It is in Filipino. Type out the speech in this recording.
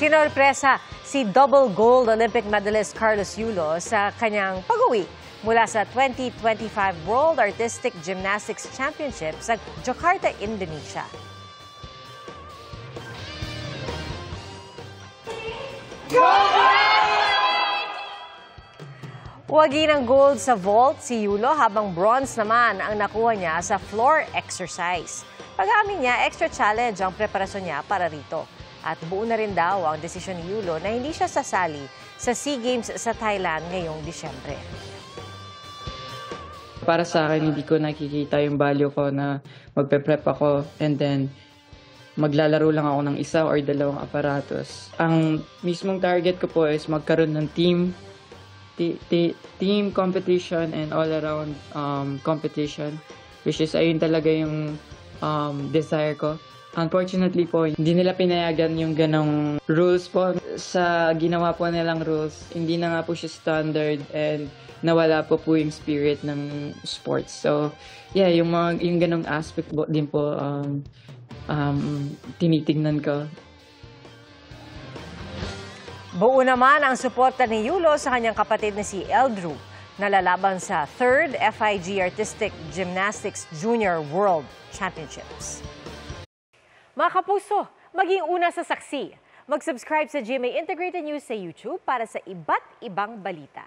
Sinorpresa si double gold Olympic medalist Carlos Yulo sa kanyang pag-uwi mula sa 2025 World Artistic Gymnastics Championship sa Jakarta, Indonesia. Wagi ng gold sa vault si Yulo habang bronze naman ang nakuha niya sa floor exercise. Pag-amin niya, extra challenge ang preparasyon niya para rito. At buo na rin daw ang desisyon ni Yulo na hindi siya sasali sa SEA Games sa Thailand ngayong Disyembre. Para sa akin, hindi ko nakikita yung value ko na magpe-prep ako and then maglalaro lang ako ng isa or dalawang aparatos. Ang mismong target ko po is magkaroon ng team competition and all-around competition, which is ayun talaga yung desire ko. Unfortunately po, hindi nila pinayagan yung ganong rules po. Sa ginawa po nilang rules, hindi na nga po siya standard and nawala po yung spirit ng sports. So, yeah, yung ganong aspect din po tinitingnan ko. Buo naman ang suporta ni Yulo sa kanyang kapatid na si Eldrew na lalaban sa 3rd FIG Artistic Gymnastics Junior World Championships. Mga kapuso, maging una sa saksi. Mag-subscribe sa GMA Integrated News sa YouTube para sa iba't ibang balita.